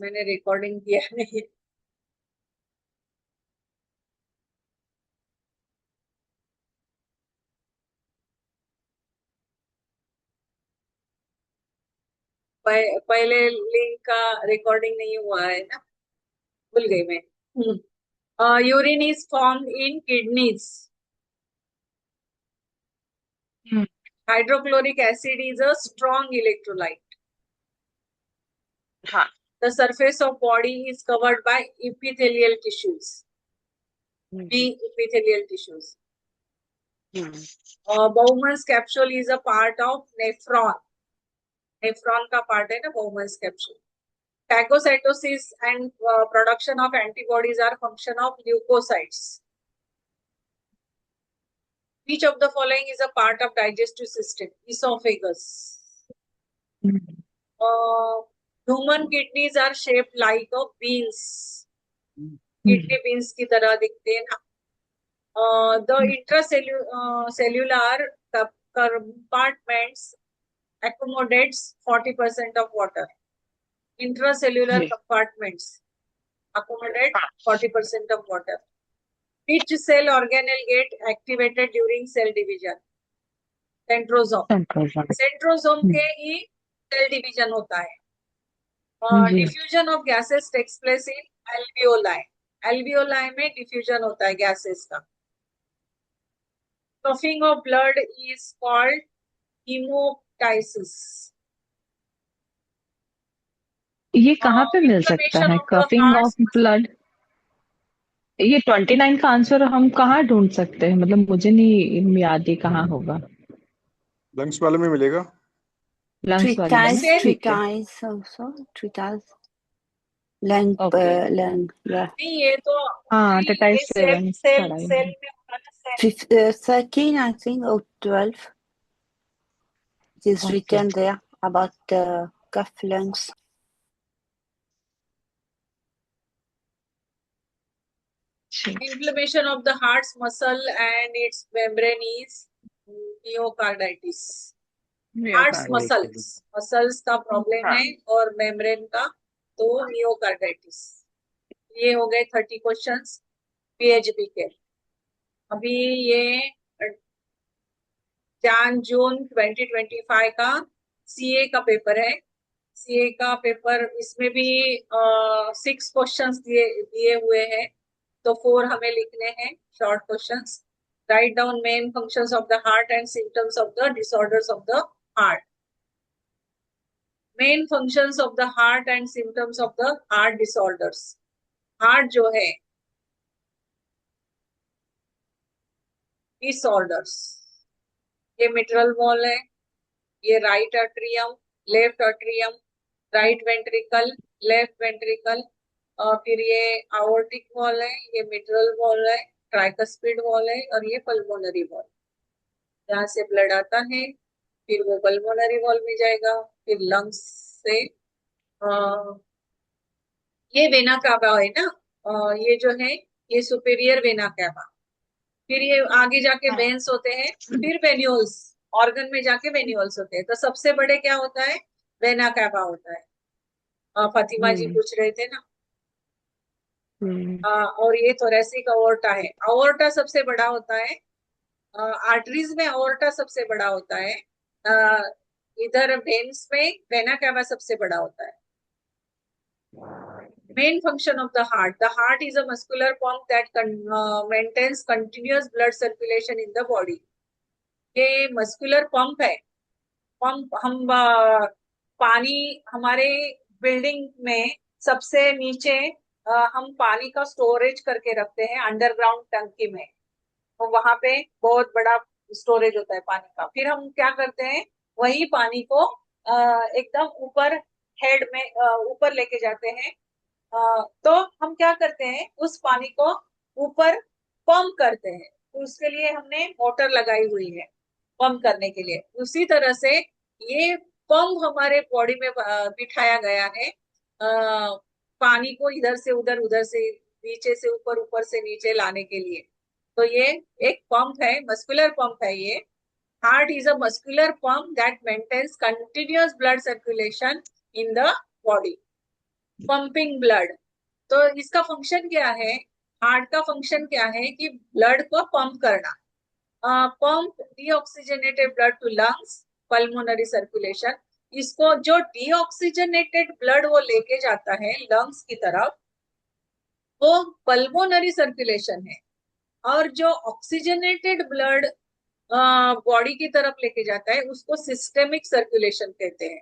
मैंने रिकॉर्डिंग किया नहीं। पहले लिंक का रिकॉर्डिंग नहीं हुआ है ना, भूल गई मैं। Urine is formed in kidneys. Hydrochloric acid is a strong electrolyte. हाँ। The surface of body is covered by epithelial tissues. B. Epithelial tissues. Bowman's capsule is a part of nephron. Nephron का part है ना Bowman's capsule. Phagocytosis and production of antibodies are function of leukocytes. Which of the following is a part of digestive system? Esophagus. Human kidneys are shaped like a beans. Kidney beans की तरह दिखते हैं ना. The intracellular compartments accommodates 40% of water. Intracellular compartments accommodate 40% of water. Which cell organelle get activated during cell division? Centrosome. Centrosome के ही cell division होता है. Diffusion of gases takes place in alveoli. Alveoli में diffusion होता है gases का. Coughing of blood is called hemoptysis. ये कहाँ पे मिल सकता है? Coughing of blood. ये 29 का आंसर हम कहाँ ढूंढ सकते हैं? मतलब मुझे नहीं याद ही कहाँ होगा। लंग्स वाले में मिलेगा। लंग्स वाले में treatise also treatise lung lung yeah. नहीं ये तो हाँ treatise सेल में होगा ना cell. 13 I think or 12 it is written there about the cuff lungs. Inflammation of the heart's muscle and its membrane is myocarditis. Heart's muscles का problem है और मेम्ब्रेन का तो मियोकार्डाइटिस. ये हो गए 30 क्वेश्चंस पीएचबी के. अभी ये जून 2025 का सीए का पेपर है. सीए का पेपर इसमें भी 6 क्वेश्चंस दिए हुए हैं, तो 4 हमें लिखने हैं short questions. Write down main functions of the heart and symptoms of the disorders of the heart. Main functions of the heart and symptoms of the heart disorders. Heart जो है डिसऑर्डर्स, ये मिट्रल वॉल है, ये right atrium, left atrium, right ventricle, left ventricle, और फिर ये आवर्टिक wall है, ये मिट्रल वॉल है, ट्राइकस्पिड वॉल है और ये पल्मोनरी वॉल. यहाँ से ब्लड आता है, फिर वो पल्मोनरी वॉल में जाएगा, फिर लंग्स से ये वेना कावा है ना, ये जो है ये सुपीरियर वेना कावा. फिर ये आगे जाके वेन्स होते हैं, फिर वेन्यूल्स, ऑर्गन में जाके वेन्यूल्स होते हैं. तो सबसे बड़े क्या होता है? वेना कावा होता है. फातिमा जी पूछ रहे थे ना. और ये थोरेसिक अओर्टा है. अओर्टा सबसे बड़ा होता है. आर्टरीज में अओर्टा सबसे बड़ा होता है. इधर वेन्स में वेना कावा सबसे बड़ा होता है. Main function of the heart. The heart is a muscular pump that maintains continuous blood circulation in the body. ये मस्कुलर पंप है. पंप हम पानी हमारे बिल्डिंग में सबसे नीचे हम पानी का स्टोरेज करके रखते हैं अंडरग्राउंड टंकी में. तो वहां पे बहुत बड़ा स्टोरेज होता है पानी का. फिर हम क्या करते हैं, वही पानी को एकदम ऊपर हेड में ऊपर लेके जाते हैं. तो हम क्या करते हैं, उस पानी को ऊपर पंप करते हैं. तो उसके लिए हमने मोटर लगाई हुई है पंप करने के लिए. उसी तरह से ये पंप हमारे बॉडी में बिठाया गया है पानी को इधर से उधर, उधर से नीचे से ऊपर, ऊपर से नीचे लाने के लिए. तो ये एक पंप है, मस्कुलर पंप है ये. Heart is a muscular pump that maintains continuous blood circulation in the body. Pumping blood. तो इसका फंक्शन क्या है, हार्ट का फंक्शन क्या है कि ब्लड को पंप करना, pump deoxygenated blood to lungs, pulmonary circulation. इसको जो डीऑक्सीजनेटेड ब्लड वो लेके जाता है लंग्स की तरफ, वो पल्मोनरी सर्कुलेशन है। और जो ऑक्सीजनेटेड ब्लड बॉडी की तरफ लेके जाता है उसको सिस्टेमिक सर्कुलेशन कहते हैं।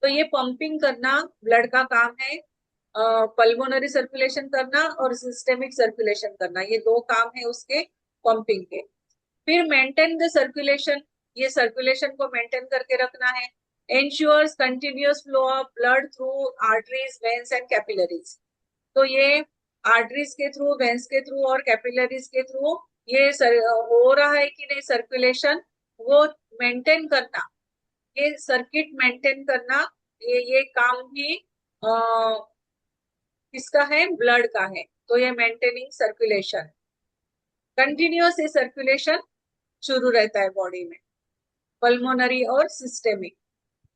तो ये पंपिंग करना ब्लड का काम है, पल्मोनरी सर्कुलेशन करना और सिस्टेमिक सर्कुलेशन करना, ये दो काम है उसके पंपिंग के। फिर मेंटेन द सर्कुलेशन, ये सर्कुलेशन को मेंटेन करके रखना है। Ensures continuous flow of blood through arteries, veins and capillaries. तो ये आर्टरीज के थ्रू, वेन्स के थ्रू और कैपिलरीज के थ्रू ये हो रहा है कि नहीं सर्कुलेशन, वो मेंटेन करना, ये सर्किट मेंटेन करना, ये काम ही किसका है, ब्लड का है। तो ये मेंटेनिंग सर्कुलेशन, कंटिन्यूअस ये सर्कुलेशन शुरू रहता है बॉडी में, पल्मोनरी और systemic.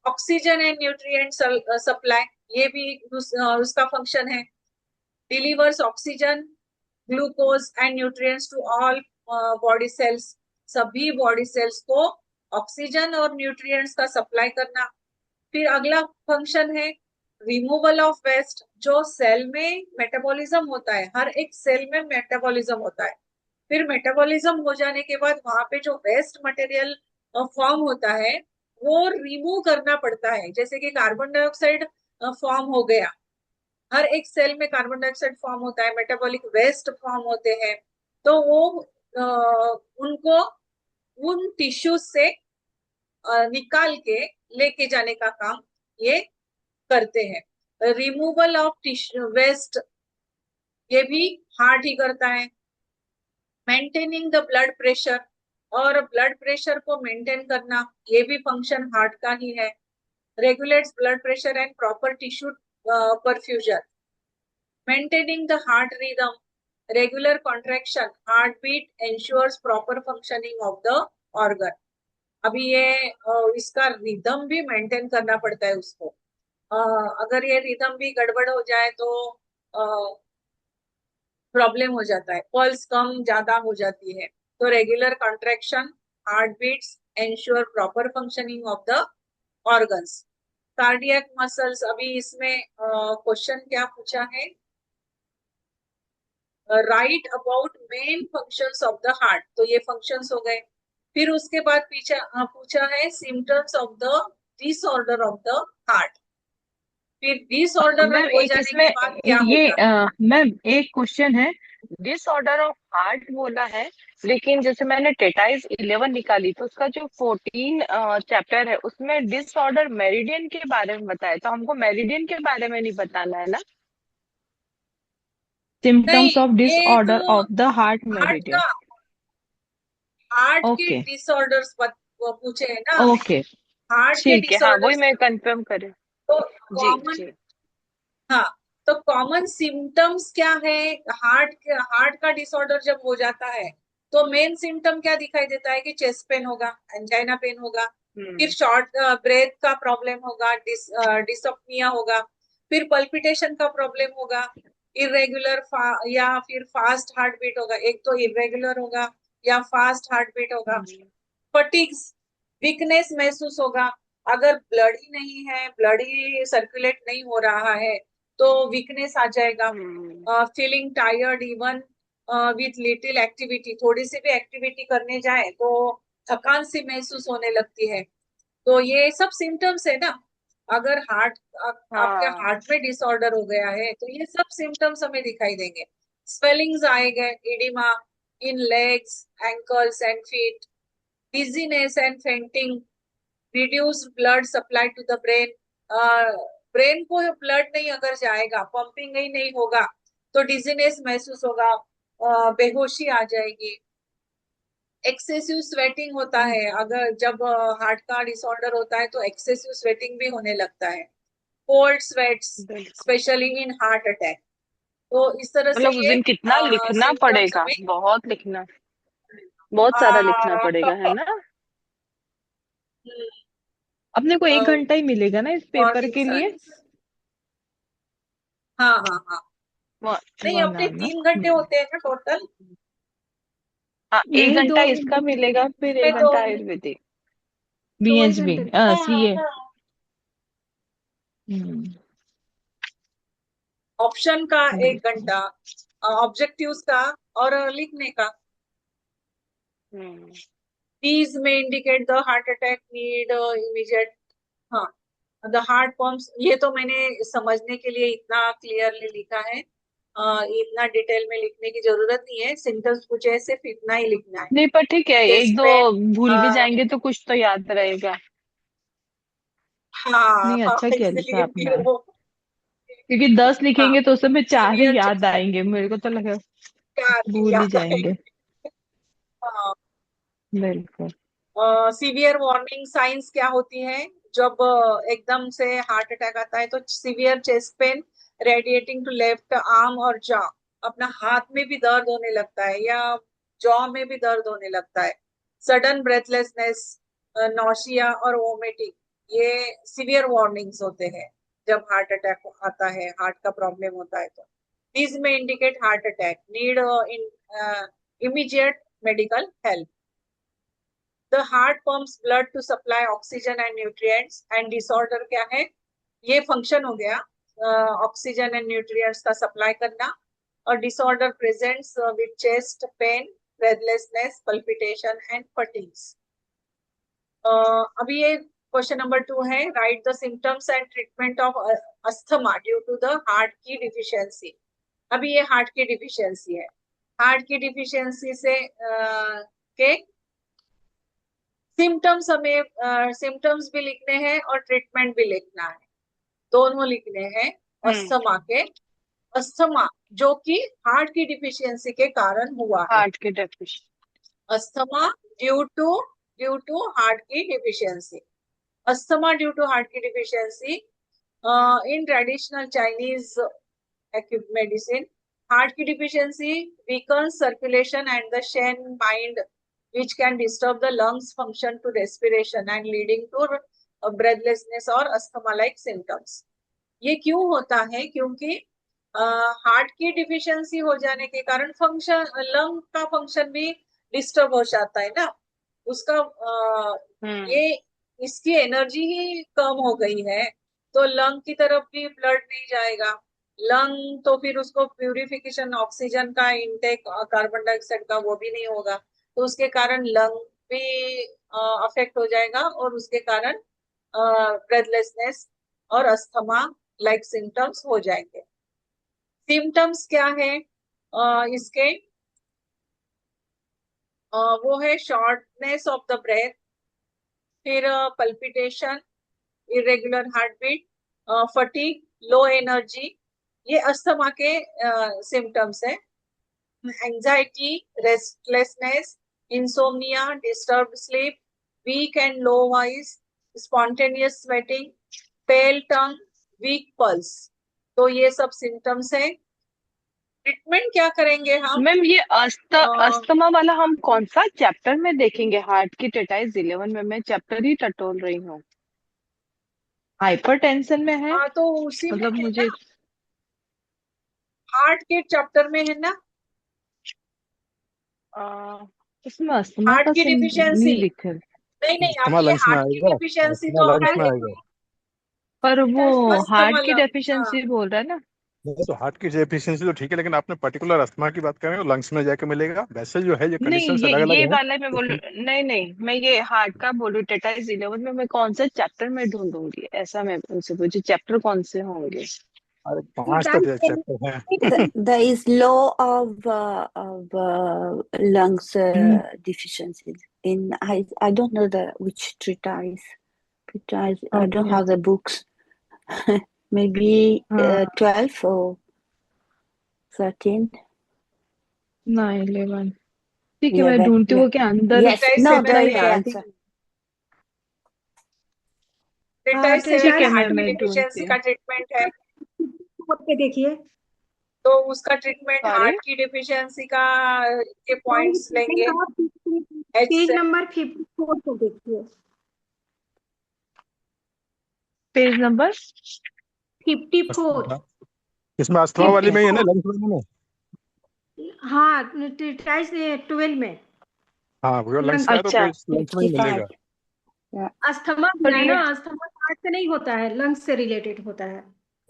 Oxygen and nutrient supply, ये भी उसका फंक्शन है। Delivers oxygen, glucose and nutrients to all body cells, सभी बॉडी सेल्स को ऑक्सीजन और न्यूट्रिएंट्स का सप्लाई करना। फिर अगला फंक्शन है रिमूवल ऑफ वेस्ट, जो सेल में मेटाबॉलिज्म होता है, हर एक सेल में मेटाबॉलिज्म होता है। फिर मेटाबॉलिज्म हो जाने के बाद वहां पे जो वेस्ट मटेरियल फॉर्म होता है वो रिमूव करना पड़ता है। जैसे कि कार्बन डाइऑक्साइड फॉर्म हो गया, हर एक सेल में कार्बन डाइऑक्साइड फॉर्म होता है, मेटाबॉलिक वेस्ट फॉर्म होते हैं, तो वो उनको उन टिश्यूज से निकाल के लेके जाने का काम ये करते हैं। रिमूवल ऑफ टिश्यू वेस्ट, ये भी हार्ट ही करता है। मेंटेनिंग द ब्लड प्रेशर, और ब्लड प्रेशर को मेंटेन करना, ये भी फंक्शन हार्ट का ही है। Regulates blood pressure and proper tissue perfusion. Maintaining the heart rhythm, regular contraction, heart beat ensures proper functioning of the organ. अभी ये इसका रिदम भी मेंटेन करना पड़ता है उसको, अगर ये रिदम भी गड़बड़ हो जाए तो प्रॉब्लम हो जाता है, पल्स कम ज्यादा हो जाती है। तो regular contraction, heart beats ensure proper functioning of the organs. Cardiac muscles, अभी इसमें क्वेश्चन क्या पूछा है, right about main functions of the heart, तो ये फंक्शंस हो गए। फिर उसके बाद पीछे पूछा है symptoms of the disorder of the heart. फिर डिसऑर्डर मैम हो एक जाने के इसमें बाद क्या ये होगा। मैम एक क्वेश्चन है, डिसऑर्डर ऑफ हार्ट बोला है, लेकिन जैसे मैंने टेटाइज 11 निकाली तो उसका जो 14 चैप्टर है उसमें डिसऑर्डर मेरिडियन के बारे में बताया, तो हमको मेरिडियन के बारे में नहीं बताना है ना, नहीं, सिम्टम्स ऑफ ये डिसऑर्डर तो of the heart heart meridian. का, हार्ट के ओके डिसऑर्डर्स पूछे है ना, ओके हार्ट के ठीक है, हाँ वही डिसऑर्डर्स। मैं कंफर्म करे। तो जी कॉमन, जी। हाँ, तो कॉमन सिम्टम्स क्या है, हार्ट का डिसऑर्डर जब हो जाता है तो मेन सिम्टम क्या दिखाई देता है कि चेस्ट पेन होगा, एंजाइना पेन होगा, फिर शॉर्ट ब्रेथ का प्रॉब्लम होगा, डिसअपनिया होगा, फिर पल्पिटेशन का प्रॉब्लम होगा, इरेगुलर या फिर फास्ट हार्ट बीट होगा, एक तो इरेगुलर होगा या फास्ट हार्ट बीट होगा। फटीग्स, वीकनेस महसूस होगा, अगर ब्लड ही नहीं है, ब्लड ही सर्कुलेट नहीं हो रहा है तो वीकनेस आ जाएगा। Feeling tired even with little activity, थोड़ी सी भी एक्टिविटी करने जाए तो थकान सी महसूस होने लगती है। तो ये सब सिम्टम्स है ना, अगर आपके हाँ हार्ट में डिसऑर्डर हो गया है तो ये सब सिम्टम्स हमें दिखाई देंगे। स्वेलिंग्स आएंगे, oedema in legs, ankles and feet, dizziness and fainting, reduced blood supply to the brain। Brain को ब्लड नहीं अगर जाएगा, पंपिंग ही नहीं होगा तो डिजीनेस महसूस होगा, बेहोशी आ जाएगी। एक्सेसिव स्वेटिंग होता है, अगर जब हार्ट का डिसऑर्डर होता है तो एक्सेसिव स्वेटिंग भी होने लगता है। कोल्ड स्वेट्स, बिल्कुल, स्पेशली इन हार्ट अटैक। तो इस तरह से मतलब उस ये दिन कितना लिखना सिम्टम्स पड़ेगा, हमें बहुत लिखना, बहुत सारा लिखना पड़ेगा है ना। अपने को 1 घंटा ही मिलेगा ना इस पेपर मॉर्निंग के लिए। सन, हाँ हाँ हाँ, नहीं वन अपने आवर ना। 3 घंटे होते हैं ना टोटल। हाँ, एक नहीं, घंटा इसका मिलेगा, फिर में एक दो घंटा आयुर्वेदिक। 2 ही घंटे। सीए। ऑप्शन का बिल्कुल। 1 घंटा, ऑब्जेक्टिव्स का और लिखने का। हम्म। These may indicate the heart attack need immediate, हाँ, द हार्ट पम्प्स, ये तो मैंने समझने के लिए इतना क्लियरली लिखा है, इतना डिटेल में लिखने की जरूरत नहीं है, सिम्टम्स पूछे हैं, सिर्फ इतना ही लिखना है। नहीं, पर ठीक है, एक चेस्ट दो पेन, भूल भी जाएंगे तो कुछ तो याद रहेगा। हाँ नहीं, हाँ, अच्छा किया लिखा इसलिए आपने, फिर वो, क्योंकि 10 हाँ, लिखेंगे तो उसमें 4 ही सीवियर याद चेस्ट आएंगे, मेरे को तो लगा पेन भूल ही याद जाएंगे। आएगी। हाँ, बिल्कुल। सीवियर वार्निंग साइंस क्या होती है? जब एकदम से हार्ट अटैक आता है तो severe chest pain radiating to left arm और जॉ, अपना हाथ में भी दर्द होने लगता है या जॉ में भी दर्द होने लगता है। सडन ब्रेथलेसनेस, नौशिया और वोमिटिंग, ये सीवियर वार्निंग्स होते हैं जब हार्ट अटैक आता है, हार्ट का प्रॉब्लम होता है तो। This may indicate heart attack, need in immediate medical help. The heart pumps blood to supply oxygen and nutrients, and disorder क्या है? ये फंक्शन हो गया ऑक्सीजन एंड न्यूट्रिएंट्स का सप्लाई करना। और disorder presents with chest pain, breathlessness, palpitation and fatigues. अभी ये क्वेश्चन नंबर 2 है, write the symptoms and treatment of asthma due to the heart qi deficiency. अभी ये हार्ट की डिफिशियंसी है, heart qi deficiency से के सिम्टम्स, हमें symptoms भी लिखने हैं और ट्रीटमेंट भी लिखना है, दोनों लिखने हैं अस्थमा के। अस्थमा जो कि हार्ट की डिफिशियंसी के कारण हुआ है, हार्ट के deficiency. Asthma due to heart qi deficiency. Asthma due to heart qi deficiency in traditional Chinese medicine, heart की deficiency weakens circulation and the Shen mind, which can disturb the lungs function to respiration and leading to breathlessness और asthma like symptoms। ये क्यों होता है? क्योंकि heart qi deficiency हो जाने के कारण फंक्शन, लंग का फंक्शन भी डिस्टर्ब हो जाता है ना, उसका ये इसकी एनर्जी ही कम हो गई है, तो लंग की तरफ भी ब्लड नहीं जाएगा, लंग तो फिर उसको प्यूरिफिकेशन ऑक्सीजन का इनटेक, कार्बन डाइऑक्साइड का वो भी नहीं होगा, तो उसके कारण लंग भी अफेक्ट हो जाएगा और उसके कारण ब्रेथलेसनेस और अस्थमा लाइक सिम्टम्स हो जाएंगे। सिम्टम्स क्या है इसके? वो है शॉर्टनेस ऑफ द ब्रेथ, फिर palpitation, irregular heart beat, fatigue, low energy, ये अस्थमा के सिम्टम्स है। Anxiety, restlessness, insomnia, disturb sleep, weak and low voice, spontaneous sweating, pale tongue, weak pulse, तो ये सब सिम्टम्स है। ट्रीटमेंट क्या करेंगे हम? मैम, ये अस्थमा वाला हम कौन सा चैप्टर में देखेंगे? हार्ट की टेटाइज 11 में मैं चैप्टर ही टटोल रही हूँ। हाइपरटेंशन में है, तो उसी में मतलब है मुझे ना, हार्ट के चैप्टर में है ना, इसमें अस्थमा हार्ट का की डिफिशियंसी। नहीं लिखा है। नहीं नहीं, अस्थमा अभी ये लंग्स में हार्ट की आएगा, डिफिशियंसी अस्थमा तो लंग्स में है, आएगा। पर वो अस्थमा हार्ट की लंग, डेफिशिएंसी बोल रहा है ना। नहीं तो हार्ट की डेफिशिएंसी तो ठीक है, लेकिन आपने पर्टिकुलर अस्थमा की बात कर रहे हो, लंग्स में जाके मिलेगा। वैसे जो है ये नहीं, कंडीशंस ये अलग अलग ये हैं। वाला मैं बोल, नहीं नहीं, मैं ये हार्ट का बोल रही हूँ, टेटाइज 11 में मैं कौन सा चैप्टर में ढूंढूंगी, ऐसा मैं उनसे पूछी, चैप्टर कौन से होंगे? अरे 5 तो चैप्टर हैं। There is law of lungs deficiencies. I don't know which treatise. I don't okay. have the books. Maybe हाँ 12 or 13. ना 11, ठीक है, मैं 11. ढूंढती हूँ Yeah. वो के अंदर Yes. टेटाइज No, उतना there is the याद। answer. टेटाइज से ठीक है, हार्ट की मैं ढूंढती डिफिशियंसी हूँ। का ट्रीटमेंट है, के देखिए, तो उसका treatment sorry, heart qi deficiency का के पॉइंट्स लेंगे। पेज H नंबर 54 को देखिए, पेज नंबर 54। इसमें अस्थमा वाली में ही है ना, लंग्स वाली में? हाँ, टिटाइस 12 में हाँ, वो लंग्स लंग्स का है तो अच्छा, लंग्स में ही 55. मिलेगा। Yeah. अस्थमा पर भी है ये ना, अस्थमा हार्ट से नहीं होता है, लंग्स से रिलेटेड होता है।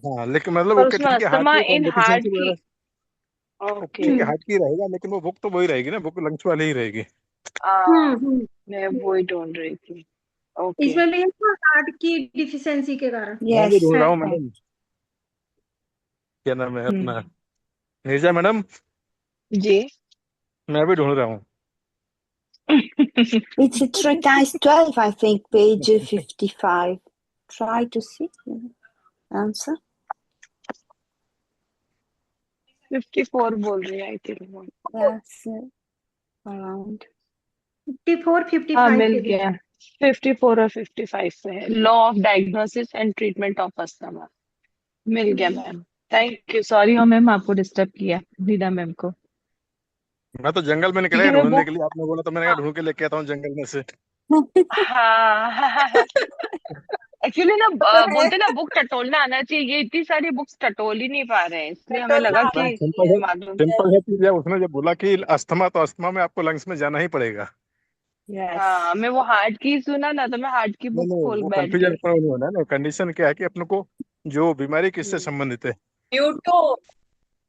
हाँ, लेकिन मतलब वो पर उसमें ठीक है, हार्ट अस्थमा की इन हार्ट डेफिशिएंसी की। वगैरह वो ओके। ठीक है, हम्म हार्ट की रहेगा, लेकिन वो बुक तो वही रहेगी ना, बुक लंग्स वाली ही रहेगी। हम्म। मैं वो ही ढूंढ रही थी। ओके। इसमें भी है ना, हार्ट की डिफिशियंसी के कारण मैं भी Yes. ढूंढ है। रहा हूँ मैडम, क्या नाम है अपना, हम्म। नीरजा मैडम, जी। मैं भी ढूंढ रहा हूँ। It's a treatise 12, I think, page 55. Try to see the answer. 54 बोल रही है आई थिंक। Yes, around. 54 हाँ 55 मिल के बीच। गया। 54 और 55 से है, law of diagnosis and treatment of asthma. मिल गया मैम। थैंक यू, सॉरी हो मैम आपको डिस्टर्ब किया, नीना मैम को। मैं तो जंगल में निकला क्योंकि ही मैं ढूंढने बुक। के लिए, आपने बोला तो मैंने कहा ढूंढ के लेके आता हूँ जंगल में से। हाँ। एक्चुअली ना तो है बोलते ना बुक टटोलना आना चाहिए, ये इतनी सारी बुक्स टटोल ही नहीं पा रहे हैं, इसलिए हमें टटोलना लगा कि आना सिंपल चाहिए। है, मालूम। सिंपल है चीज है, उसने जब बोला कि अस्थमा, तो अस्थमा में आपको लंग्स में जाना ही पड़ेगा। Yes. हाँ, मैं वो हार्ट की सुना ना तो मैं हार्ट की नहीं बुक नहीं, खोल वो बैठ कंफ्यूजन गई। अपना नहीं होना है ना, कंडीशन क्या है कि अपने को जो बीमारी किससे हम्म। संबंधित है। ड्यू टू,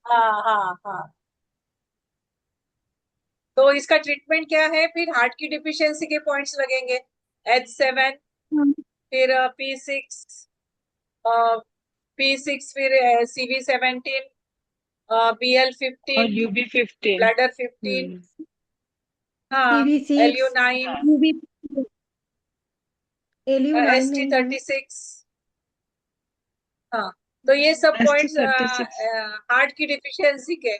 हाँ हाँ हाँ, तो इसका ट्रीटमेंट क्या है? फिर हार्ट की डिफिशियंसी के पॉइंट्स लगेंगे, H7, फिर P6, P6, फिर CV17, और BL15, UB15। ब्लैडर 15, हम्म। हाँ, CV6 LU9, UV LU9 नहीं है। ST36, हाँ, तो ये सब ST points 36। Heart qi deficiency के,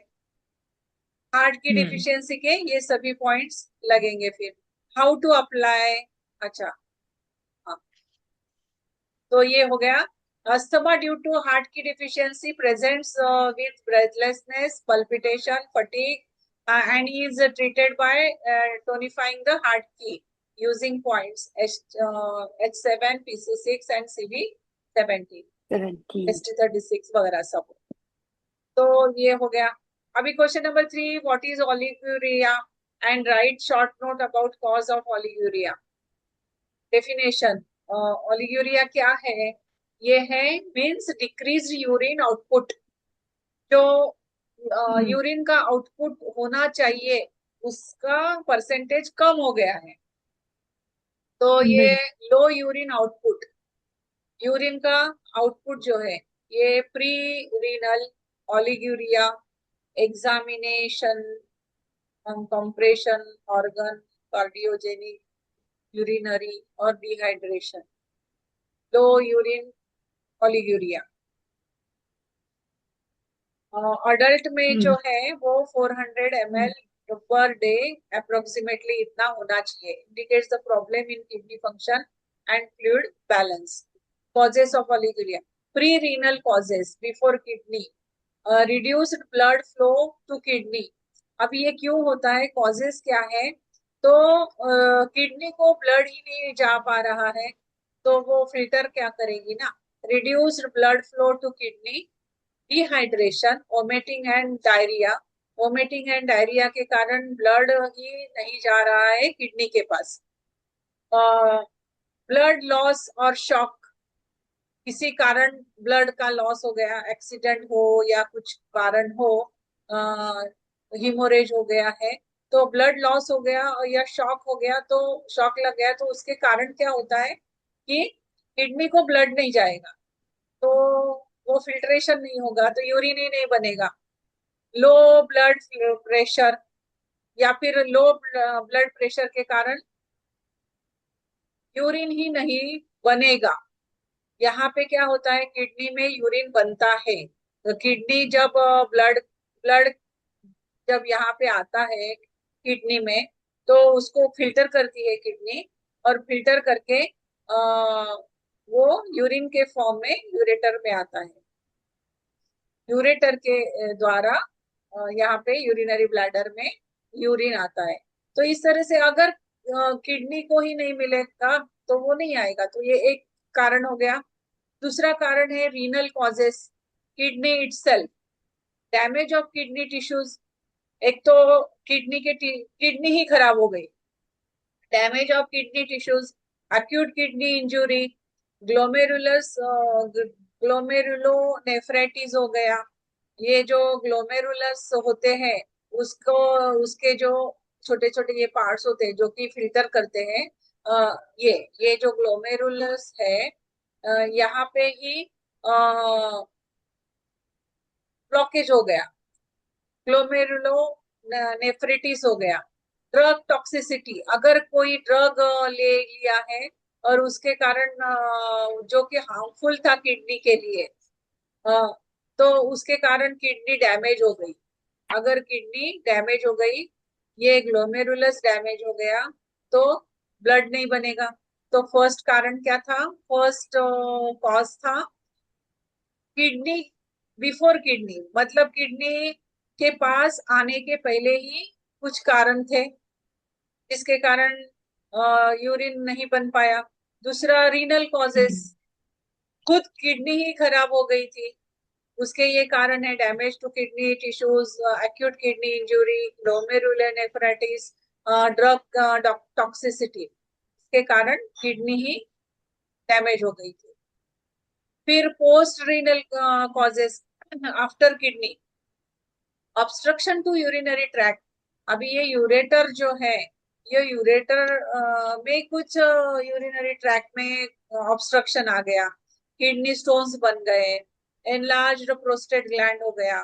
हार्ट की हम्म। डिफिशियंसी के ये सभी पॉइंट्स लगेंगे। फिर हाउ टू अप्लाई, अच्छा, हाँ, तो ये हो गया। Asthma due to heart qi deficiency presents with breathlessness, palpitation, fatigue and is treated by tonifying the heart qi using points H7, PC6 and CV17, 17. ST36 वगैरह सब। तो ये हो गया। अभी question number 3, what is oliguria and right short note about cause of oliguria. Definition, oliguria क्या है? ये है मींस डिक्रीज यूरिन आउटपुट, जो यूरिन का आउटपुट होना चाहिए उसका परसेंटेज कम हो गया है, तो ये लो यूरिन आउटपुट, यूरिन का आउटपुट जो है, ये pre renal oliguria, examination, compression, organ, cardiogenic, urinary और डिहाइड्रेशन, लो यूरिन ओलिगुरिया। अडल्ट में जो है वो 400 ml पर डे अप्रोक्सीमेटली इतना होना चाहिए, indicates the problem in kidney function and fluid balance. Causes of oliguria, pre renal causes before kidney, reduced blood flow to kidney. अब ये क्यों होता है, कॉजेस क्या है? तो किडनी को ब्लड ही नहीं जा पा रहा है, तो वो फिल्टर क्या करेगी ना, reduced blood flow to kidney, dehydration, vomiting and diarrhoea. Vomiting and diarrhoea के कारण ब्लड ही नहीं जा रहा है किडनी के पास। ब्लड लॉस और शॉक, किसी कारण ब्लड का लॉस हो गया, एक्सीडेंट हो या कुछ कारण हो, हिमोरेज हो गया है, तो ब्लड लॉस हो गया या शॉक हो गया, तो शॉक लग गया, तो उसके कारण क्या होता है कि किडनी को ब्लड नहीं जाएगा, तो वो फिल्ट्रेशन नहीं होगा, तो यूरिन ही नहीं बनेगा। लो ब्लड प्रेशर, या फिर लो ब्लड प्रेशर के कारण यूरिन ही नहीं बनेगा। यहाँ पे क्या होता है, किडनी में यूरिन बनता है, तो किडनी जब ब्लड ब्लड जब यहाँ पे आता है किडनी में, तो उसको फिल्टर करती है किडनी, और फिल्टर करके वो यूरिन के फॉर्म में यूरेटर में आता है, यूरेटर के द्वारा यहाँ पे यूरिनरी ब्लैडर में यूरिन आता है। तो इस तरह से अगर किडनी को ही नहीं मिलेगा तो वो नहीं आएगा, तो ये एक कारण हो गया। दूसरा कारण है renal causes, kidney itself, damage of kidney tissues, एक तो किडनी ही खराब हो गई, damage of kidney tissues, acute kidney injury, glomerulonephritis हो गया। ये जो ग्लोमेरुलस होते हैं उसको, उसके जो छोटे छोटे ये पार्ट्स होते हैं जो कि फिल्टर करते हैं, ये जो ग्लोमेरुलस है, यहाँ पे ही ब्लॉकेज हो गया, ग्लोमेरुलोनेफ्राइटिस हो गया। ड्रग टॉक्सिसिटी, अगर कोई ड्रग ले लिया है और उसके कारण जो कि हार्मफुल था किडनी के लिए, तो उसके कारण किडनी डैमेज हो गई। अगर किडनी डैमेज हो गई, ये ग्लोमेरुलस डैमेज हो गया, तो ब्लड नहीं बनेगा। तो फर्स्ट कारण क्या था, फर्स्ट कॉज था किडनी, बिफोर किडनी मतलब किडनी के पास आने के पहले ही कुछ कारण थे जिसके कारण यूरिन नहीं बन पाया। दूसरा रीनल कॉजेस, खुद किडनी ही खराब हो गई थी, उसके ये कारण है damage to kidney tissues, acute kidney injury, glomerulonephritis, drug toxicity, इसके कारण किडनी ही डैमेज हो गई थी। फिर post renal causes after kidney, obstruction to urinary tract. अभी ये यूरेटर जो है, ये यूरेटर में कुछ यूरिनरी ट्रैक्ट में ऑब्स्ट्रक्शन आ गया, किडनी स्टोन्स बन गए, एनलार्ज्ड प्रोस्टेट ग्लैंड हो गया,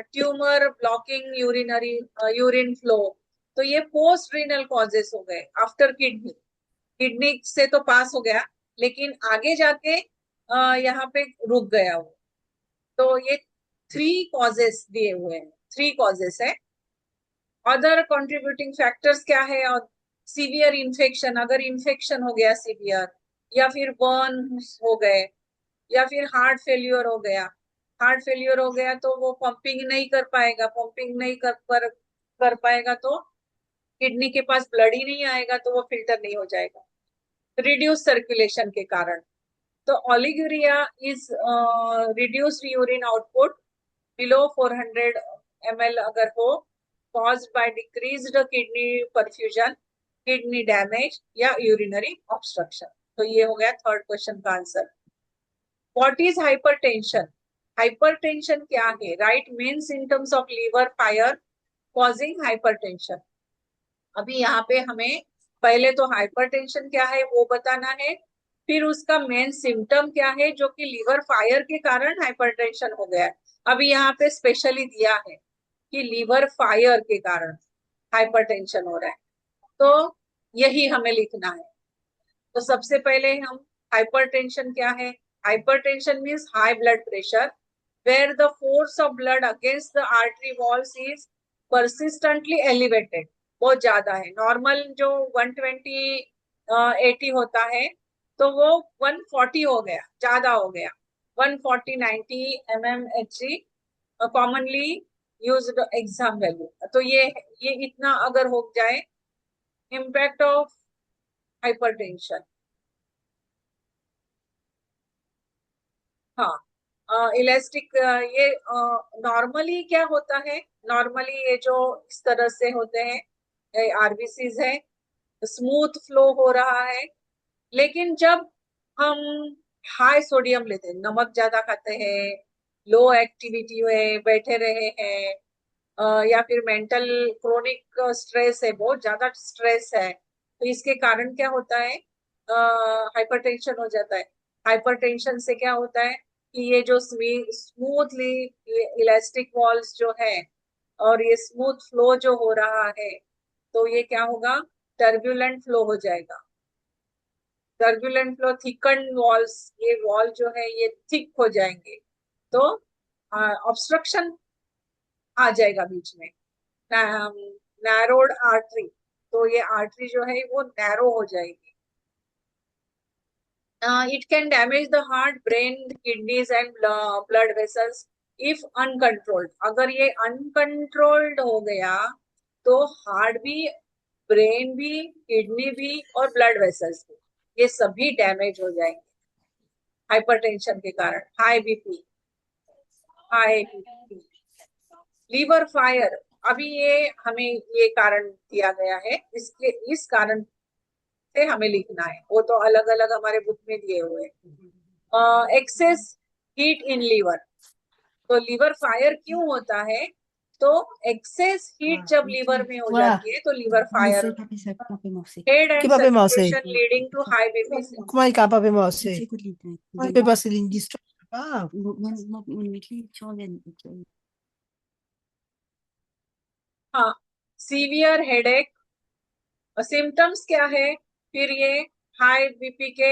ट्यूमर ब्लॉकिंग यूरिन फ्लो। तो ये पोस्ट रीनल कॉजेस हो गए आफ्टर किडनी। किडनी से तो पास हो गया लेकिन आगे जाके यहाँ पे रुक गया वो। तो ये 3 कॉजेस दिए हुए हैं, 3 कॉजेस है। अदर कंट्रीब्यूटिंग फैक्टर्स क्या है, और सीवियर इन्फेक्शन, अगर इन्फेक्शन हो गया सीवियर, या फिर बर्न हो गए, या फिर हार्ट फेल्यूर हो गया। हार्ट फेल्यूर हो गया तो वो पंपिंग नहीं कर पाएगा, पंपिंग नहीं कर पाएगा तो किडनी के पास ब्लड ही नहीं आएगा, तो वो फिल्टर नहीं हो जाएगा, रिड्यूस सर्कुलेशन के कारण। तो oliguria is reduced urine output below 400 ml अगर हो, caused by decreased kidney perfusion, kidney damage या urinary obstruction। तो ये हो गया थर्ड क्वेश्चन का answer. What is hypertension? Hypertension क्या है? Write main symptoms of liver fire causing hypertension। अभी यहाँ पे हमें पहले तो हाइपरटेंशन क्या है वो बताना है, फिर उसका मेन सिम्टम क्या है जो कि लीवर फायर के कारण हाइपरटेंशन हो गया है। अभी यहाँ पे स्पेशली दिया है कि लीवर फायर के कारण हाइपरटेंशन हो रहा है, तो यही हमें लिखना है। तो सबसे पहले हम हाइपरटेंशन क्या है, hypertension means high blood pressure where the force of blood against the artery walls is persistently elevated, बहुत ज्यादा है। नॉर्मल जो 120 80 होता है तो वो 140 हो गया, ज्यादा हो गया, 140 90 mmHg commonly used exam value. तो ये इतना अगर हो जाए, इम्पैक्ट ऑफ हाइपरटेंशन। हाँ, इलास्टिक, ये नॉर्मली क्या होता है, नॉर्मली ये जो इस तरह से होते हैं आरबीसीज है, स्मूथ फ्लो हो रहा है। लेकिन जब हम हाई सोडियम लेते हैं, नमक ज्यादा खाते हैं, लो एक्टिविटी में बैठे रहे हैं, या फिर मेंटल क्रोनिक स्ट्रेस है, बहुत ज्यादा स्ट्रेस है, तो इसके कारण क्या होता है, हाइपरटेंशन हो जाता है। हाइपरटेंशन से क्या होता है कि ये जो स्मूथली इलास्टिक वॉल्स जो है और ये स्मूथ फ्लो जो हो रहा है, तो ये क्या होगा, टर्बुलेंट फ्लो हो जाएगा। टर्बुलेंट फ्लो, थिकन वॉल्स, ये वॉल जो है ये थिक हो जाएंगे, तो ऑब्स्ट्रक्शन आ जाएगा बीच में। नैरोड आर्टरी, तो ये आर्टरी जो है वो नैरो हो जाएगी। It can damage the heart, brain, kidneys and blood vessels if uncontrolled। अगर ये uncontrolled हो गया तो हार्ट भी, ब्रेन भी, किडनी भी और ब्लड वेसल्स भी, ये सभी डैमेज हो जाएंगे हाइपरटेंशन के कारण, high BP. High BP, liver fire, अभी ये हमें ये कारण दिया गया है, इसके इस कारण से हमें लिखना है, वो तो अलग अलग हमारे बुक में दिए हुए हैं। एक्सेस हीट इन लीवर, तो लीवर फायर क्यों होता है? तो एक्सेस हीट जब लीवर में हो Voilà, जाती है तो लीवर फायर Mose, होता है। pape mose. Head Che and pape mose? Circulation leading to high BP. Cum adică pape mose? Pape mose din distro. Ah, हाँ, सीवियर हेडेक, सिम्टम्स क्या है फिर ये हाई बीपी के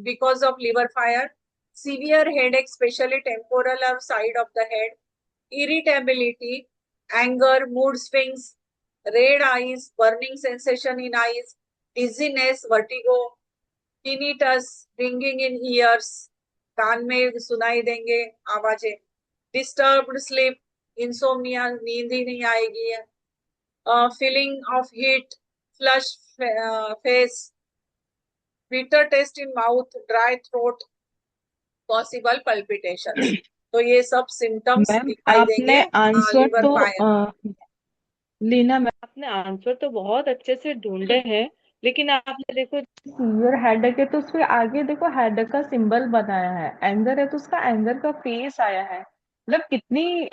because of liver fire? Severe headache specially temporal और side of the head, irritability, anger, mood swings, red eyes, burning sensation in eyes, dizziness, vertigo, tinnitus, ringing in ears, कान में सुनाई देंगे आवाजें, disturbed sleep, insomnia, नींद ही नहीं आएगी, feeling of heat, flush face, bitter taste in mouth, dry throat, possible palpitations। तो ये सब सिम्टम्स मैम दिखाई आपने देंगे आंसर लिवर तो फायर। लीना मैम आपने आंसर तो बहुत अच्छे से ढूंढे हैं, लेकिन आपने देखो सीवियर हेडेक है तो उसके आगे देखो हेडेक का सिंबल बनाया है, एंगर है तो उसका एंगर का फेस आया है, मतलब कितनी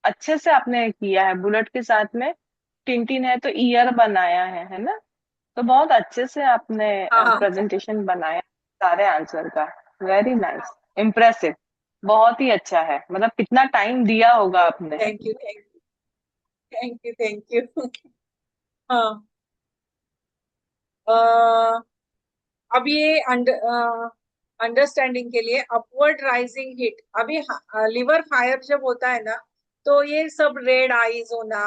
अच्छे से आपने किया है। बुलेट के साथ में टिंटिन है तो ईयर बनाया है ना? तो बहुत अच्छे से आपने हाँ हाँ, प्रेजेंटेशन बनाया सारे आंसर का। वेरी नाइस, इम्प्रेसिव, बहुत ही अच्छा है। मतलब कितना टाइम दिया होगा आपने। Thank you thank you thank you thank you. हाँ, अ, अब ये अंडरस्टैंडिंग के लिए अपवर्ड राइजिंग हीट, अभी लिवर फायर जब होता है ना तो ये सब रेड आईज होना,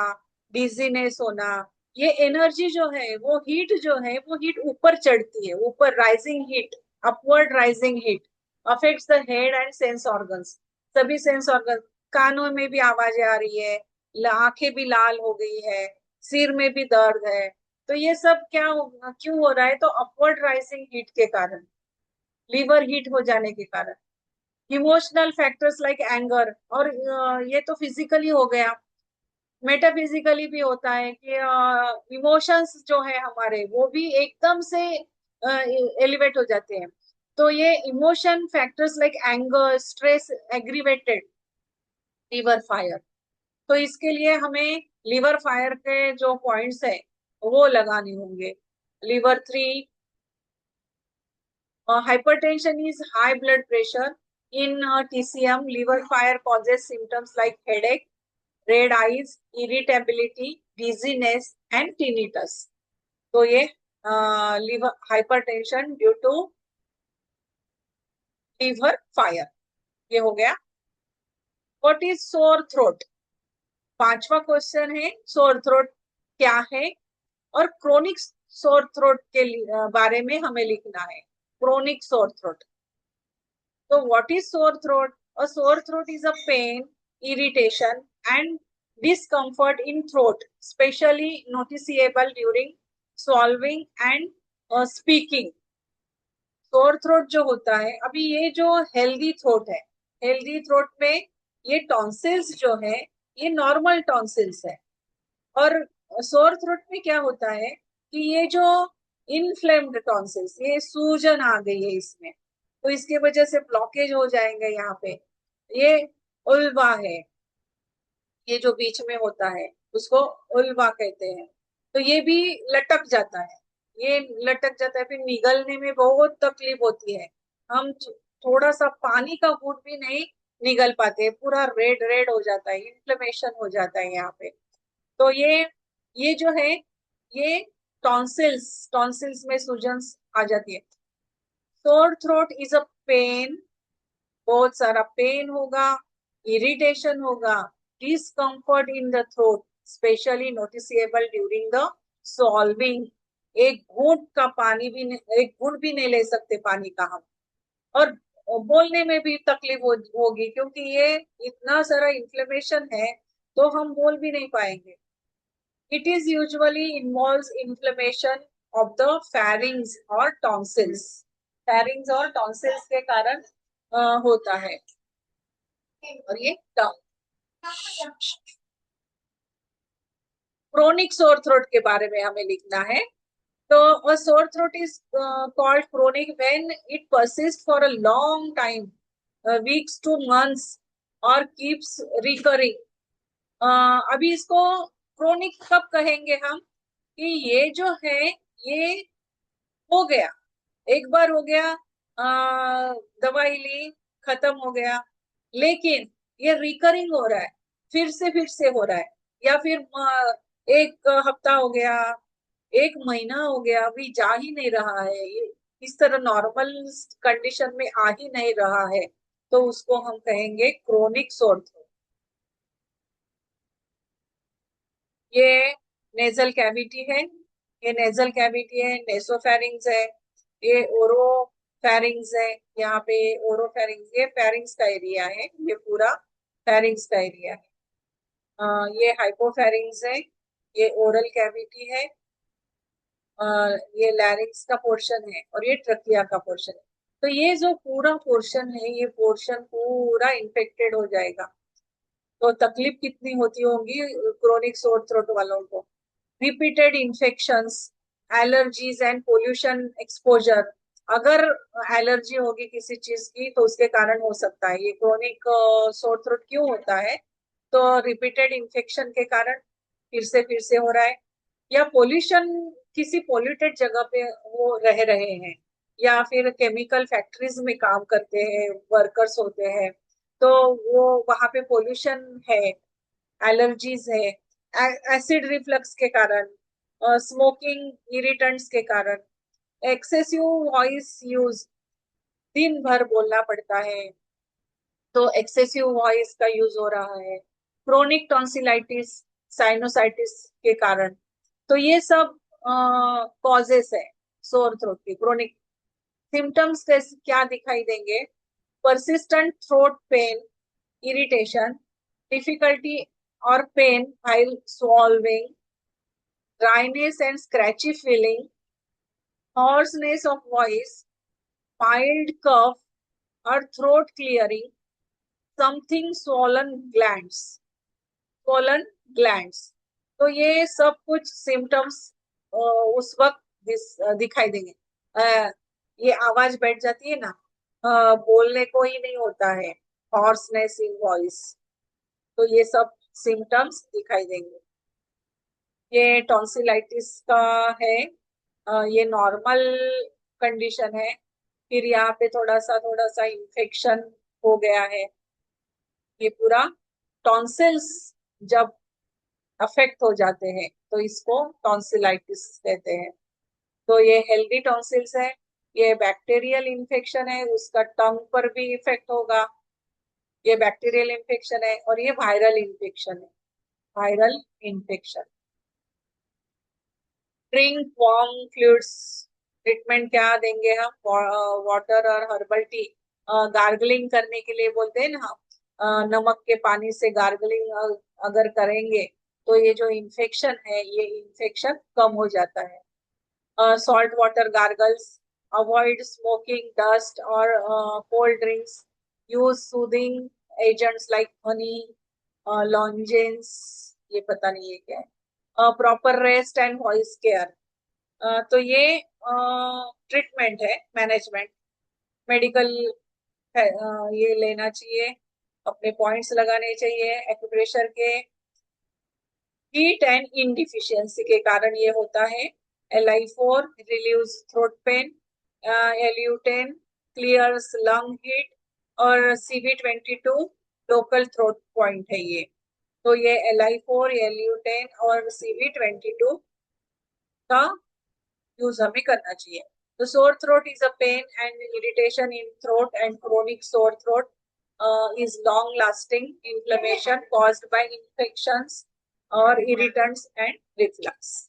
डिजीनेस होना, ये एनर्जी जो है वो हीट जो है वो हीट ऊपर चढ़ती है, ऊपर rising heat, upward rising heat affects the head and sense organs, सभी सेंस ऑर्गन, कानों में भी आवाजें आ रही है, आंखें भी लाल हो गई है, सिर में भी दर्द है, तो ये सब क्यों हो रहा है? तो अपवर्ड राइजिंग हीट के कारण, लीवर हीट हो जाने के कारण। इमोशनल फैक्टर्स लाइक एंगर, और ये तो फिजिकली हो गया, मेटाफिजिकली भी होता है कि इमोशंस जो है हमारे वो भी एकदम से एलिवेट हो जाते हैं, तो ये emotion factors like anger, stress, aggravated liver fire. तो इसके लिए हमें लीवर फायर के जो पॉइंट्स है वो लगाने होंगे। Liver 3, hypertension is high blood pressure. In TCM, liver fire causes symptoms like headache, red eyes, irritability, dizziness, and tinnitus. तो ये liver hypertension due to liver fire, ये हो गया। What is sore throat? पांचवा क्वेश्चन है sore throat क्या है, और क्रोनिक सोर थ्रोट के बारे में हमें लिखना है। Chronic sore throat, so what is sore throat? A sore throat is a pain, irritation, and discomfort in throat, especially noticeable during swallowing and speaking. Sore throat जो होता है, अभी ये जो हेल्दी थ्रोट है, हेल्दी थ्रोट में ये tonsils जो है ये नॉर्मल टॉन्सिल्स है, और सोर थ्रोट में क्या होता है कि ये जो इनफ्लेम्ड टॉन्सिल्स, ये सूजन आ गई है इसमें, तो इसके वजह से ब्लॉकेज हो जाएंगे यहाँ पे। ये उल्वा है, ये जो बीच में होता है उसको उल्वा कहते हैं, तो ये भी लटक जाता है, ये लटक जाता है, फिर निगलने में बहुत तकलीफ होती है, हम थोड़ा सा पानी का घूंट भी नहीं निगल पाते, पूरा रेड रेड हो जाता है, इन्फ्लेमेशन हो जाता है यहाँ पे। तो ये जो है ये टॉन्सिल्स, टॉन्सिल्स में सूजन आ जाती है। सोर थ्रोट इज अ पेन, बहुत सारा पेन होगा, इरिटेशन होगा, discomfort in the throat, specially noticeable during the solving, एक घूंट का पानी भी एक घूंट भी नहीं ले सकते पानी का हम, और बोलने में भी तकलीफ होगी क्योंकि ये इतना सारा इन्फ्लेमेशन है तो हम बोल भी नहीं पाएंगे। It is usually involves inflammation of the pharynx or tonsils. Pharynx और tonsils के कारण होता है। और ये टंग। क्रोनिक सोर थ्रोट के बारे में हमें लिखना है। तो a sore throat is called chronic when it persists for a long time, weeks to months, or keeps recurring. अभी इसको क्रोनिक कब कहेंगे हम कि ये जो है ये हो गया, एक बार हो गया, दवाई ली, खत्म हो गया, लेकिन ये रिकरिंग हो रहा है, फिर से हो रहा है, या फिर एक हफ्ता हो गया, एक महीना हो गया, अभी जा ही नहीं रहा है, ये इस तरह नॉर्मल कंडीशन में आ ही नहीं रहा है, तो उसको हम कहेंगे क्रोनिक सोर थ्रोट। ये नेजल कैविटी है, ये नेजल कैविटी है, नेसोफेरिंग्स है, ये ओरोफेरिंग्स है, यहाँ पे ओरोफेरिंग्स, ये फेरिंग्स का एरिया है, ये पूरा फेरिंग्स का एरिया है। ये हाइपोफेरिंग्स है, ये ओरल कैविटी है, ये लैरिंग्स का पोर्शन है, और ये ट्रकिया का पोर्शन है। तो ये जो पूरा पोर्शन है, ये पोर्शन पूरा इन्फेक्टेड हो जाएगा, तो तकलीफ कितनी होती होगी क्रोनिक सोर थ्रोट वालों को। Repeated infections, allergies and pollution exposure, अगर एलर्जी होगी किसी चीज की तो उसके कारण हो सकता है। ये क्रोनिक सोर थ्रोट क्यों होता है, तो रिपीटेड इन्फेक्शन के कारण फिर से हो रहा है, या पोल्यूशन, किसी पोल्यूटेड जगह पे वो रह रहे हैं, या फिर केमिकल फैक्ट्रीज में काम करते हैं, वर्कर्स होते हैं, तो वो वहां पे पोल्यूशन है, एलर्जीज है, एसिड रिफ्लक्स के कारण, स्मोकिंग इरिटेंट्स के कारण, एक्सेसिव वॉइस यूज, दिन भर बोलना पड़ता है, तो एक्सेसिव वॉइस का यूज हो रहा है, क्रोनिक टॉन्सिलाइटिस, साइनोसाइटिस के कारण। तो ये सब कॉजेस है सोर थ्रोट की। क्रोनिक सिम्टम्स क्या दिखाई देंगे, persistent throat pain, irritation, difficulty or pain while swallowing, dryness and scratchy feeling, hoarseness of voice, mild cough or throat clearing, something swollen glands, swollen glands. तो ये सब कुछ symptoms उस वक्त दिखाई देंगे। ये आवाज बैठ जाती है ना, बोलने को ही नहीं होता है, हॉर्सनेस इन वॉइस, तो ये सब सिम्टम्स दिखाई देंगे। ये टॉन्सिलाइटिस का है, ये नॉर्मल कंडीशन है, फिर यहाँ पे थोड़ा सा इन्फेक्शन हो गया है, ये पूरा टॉन्सिल्स जब अफेक्ट हो जाते हैं तो इसको टॉन्सिलाइटिस कहते हैं। तो ये हेल्दी टॉन्सिल्स है, ये बैक्टीरियल इन्फेक्शन है, उसका टंग पर भी इफेक्ट होगा, ये बैक्टीरियल इन्फेक्शन है, और ये वायरल इन्फेक्शन है, viral infection. Drink warm fluids, treatment क्या देंगे हम, वाटर और हर्बल टी, गार्गलिंग करने के लिए बोलते हैं ना हम, नमक के पानी से गार्गलिंग अगर करेंगे तो ये जो इन्फेक्शन है, ये इन्फेक्शन कम हो जाता है। salt water gargles, avoid smoking, dust or cold drinks, use soothing agents like honey, lozenges, ये पता नहीं है क्या है, proper rest and voice care. तो ये ट्रीटमेंट है, मैनेजमेंट, मेडिकल ये लेना चाहिए, अपने पॉइंट्स लगाने चाहिए एक्यूप्रेशर के। हीट एंड इनडिफिशियंसी के कारण ये होता है। Li4 relieves throat pain, Lu10 clears lung heat, और Cb22 लोकल थ्रोट पॉइंट है ये। तो ये Li4, Lu10 और Cb22 का यूज हमें करना चाहिए। तो sore throat is a pain and irritation in throat, and chronic sore throat is long lasting inflammation caused by infections or irritants and reflux.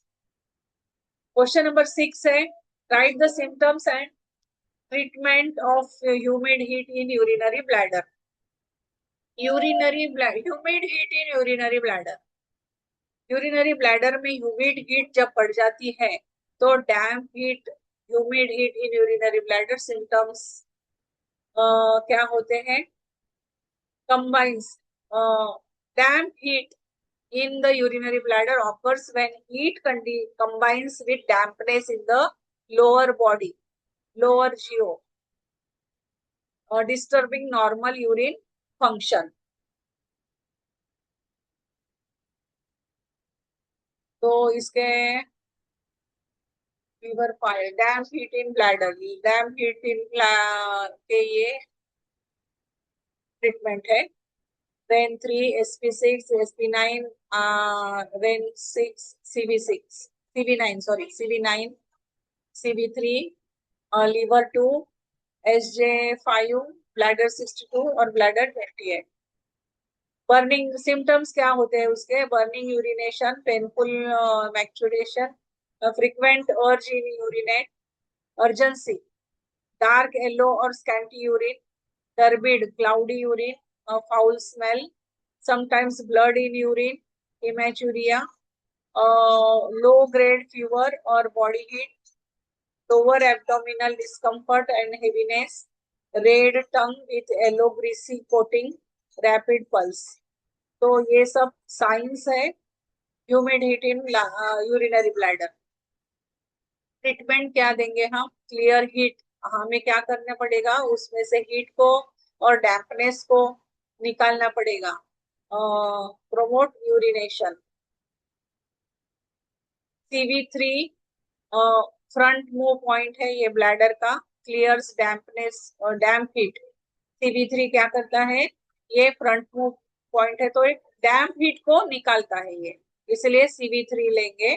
Question number 6 है, write the symptoms and treatment of humid heat in urinary bladder. Humid heat in urinary bladder. Urinary bladder में humid heat जब बढ़ जाती है तो damp heat, humid heat in urinary bladder symptoms क्या होते हैं, combines. Damp heat in the urinary bladder occurs when heat combines with dampness in the lower body, lower GO, disturbing normal urine function. तो इसके fever fire, damp heat in bladder, damp heat in के ये treatment है. Then 3 SP6, SP9, then 6 CV6, CV9, sorry, CV9, CV3, liver 2, SJ5, bladder 62 और bladder 28. Burning symptoms क्या होते हैं उसके? बर्निंग यूरिनेशन, पेनफुल मैक्चुरेशन, फ्रीक्वेंट अर्ज इन यूरिनेट, अर्जेंसी, डार्क येलो और scanty urine, turbid, cloudy urine, foul smell, sometimes blood in urine, hematuria, low grade fever or body heat, lower abdominal discomfort and heaviness, red tongue with yellow greasy coating, rapid pulse. तो ये सब science है humid heat in urinary bladder. Treatment क्या देंगे हम? Clear heat. हमें क्या करना पड़ेगा? उसमें से हीट को और डैम्पनेस को निकालना पड़ेगा. Promote urination. CV3 front move point है ये ब्लैडर का, क्लियर्स डैम्पनेस और डैम्प हीट. CV3 क्या करता है? ये फ्रंट मूव पॉइंट है तो एक डैम्प हीट को निकालता है ये, इसलिए CV3 लेंगे.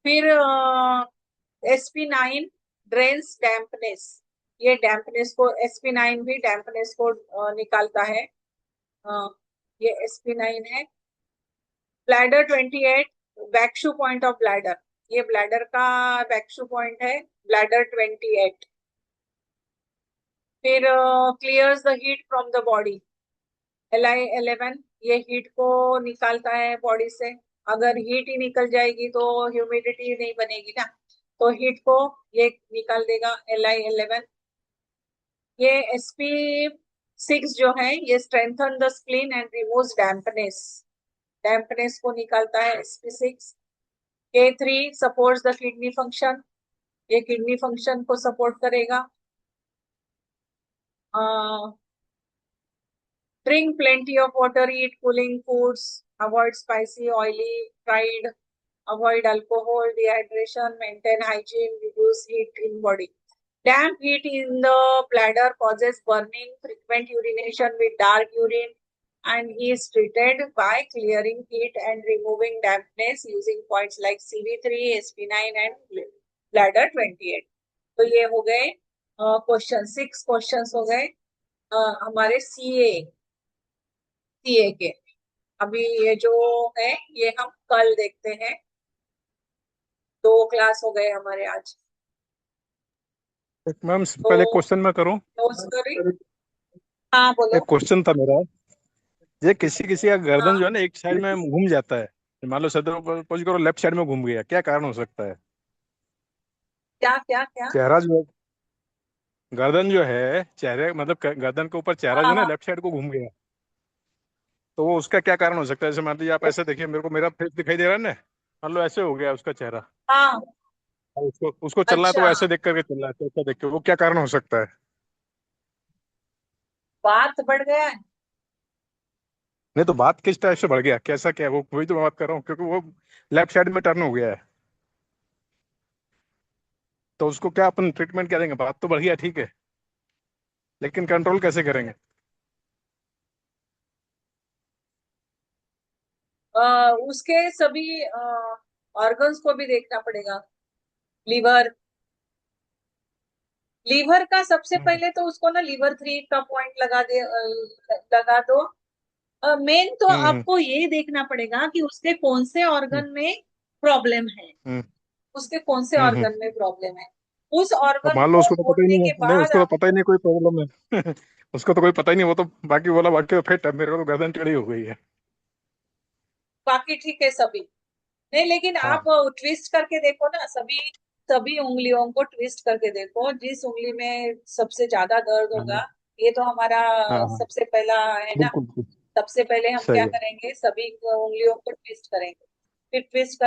फिर SP9 ड्रेन्स डैम्पनेस. ये डैम्पनेस को, SP9 भी डैम्पनेस को निकालता है. ये SP9 है. Bladder 28 back shu point of bladder. ये ब्लैडर का वैक्शू पॉइंट है, ब्लैडर 28. फिर clears the heat from the body. LI11 ये हीट को निकालता है बॉडी से. अगर हीट ही निकल जाएगी तो ह्यूमिडिटी नहीं बनेगी ना, तो हीट को ये निकाल देगा LI11. ये SP6 जो है ये strengthen the spleen and removes dampness. Dampness को निकालता है SP6. K3 supports the kidney function. ये किडनी फंक्शन को सपोर्ट करेगा. Drink plenty of water, eat cooling foods, avoid spicy, oily, fried, avoid alcohol, dehydration, maintain hygiene, reduce heat in body. Damp heat in the bladder causes burning, frequent urination with dark urine, and he is treated by clearing heat and removing dampness using points like CV3, SP9 and bladder 28. तो ये हो गए question. 6 questions हो गए हमारे CA के. अभी ये जो है ये हम कल देखते हैं. 2 क्लास हो गए हमारे आज. मैम पहले क्वेश्चन मैं करूं? हाँ बोलो. एक क्वेश्चन था मेरा. ये किसी किसी का गर्दन जो है ना एक साइड में घूम जाता है. मान लो सपोज करो लेफ्ट साइड में घूम गया, क्या कारण हो सकता है? क्या क्या क्या? चेहरा जो गर्दन जो है, चेहरे मतलब गर्दन के ऊपर चेहरा जो है ना लेफ्ट साइड को घूम गया, तो वो उसका क्या कारण हो सकता है? जैसे मान लीजिए आप ऐसे देखिए, मेरे को मेरा फेस दिखाई दे रहा है ना, मान लो ऐसे हो गया उसका चेहरा, हाँ. उसको उसको चलना है तो वो अच्छा. ऐसे देख करके चल रहा है, तो ऐसा देख के वो क्या कारण हो सकता है? बात बढ़ गया है. नहीं तो बात किस टाइप से बढ़ गया, कैसा क्या? वो वही तो मैं बात कर रहा हूँ, क्योंकि वो लेफ्ट साइड में टर्न हो गया है, तो उसको क्या अपन ट्रीटमेंट क्या देंगे? बात तो बढ़ गया ठीक है, लेकिन कंट्रोल कैसे करेंगे? उसके सभी ऑर्गन्स को भी देखना पड़ेगा. लीवर का सबसे पहले तो उसको ना लीवर 3 का पॉइंट लगा दो. मेन तो आपको ये देखना पड़ेगा कि उसके कौन से ऑर्गन में प्रॉब्लम है. उसके कौन से ऑर्गन में प्रॉब्लम है, उस ऑर्गन मान लो को उसको तो पता ही ढूंढने नहीं के है, नहीं बाद उसको तो पता ही नहीं कोई प्रॉब्लम है उसको तो कोई पता ही नहीं, वो तो बाकी बोला बाकी तो फिट है, मेरे को तो गर्दन टेढ़ी हो गई है. बाकी ठीक है सभी. नहीं लेकिन हाँ. आप ट्विस्ट करके देखो ना, सभी उंगलियों को ट्विस्ट करके देखो. जिस उंगली में सबसे ज्यादा दर्द होगा ये तो हमारा हाँ हाँ सबसे पहला है ना। बिल्कुल बिल्कुल सबसे पहले हम सही क्या है। करेंगे, सभी उंगलियों को ट्विस्ट करेंगे, फिर ट्विस्ट करने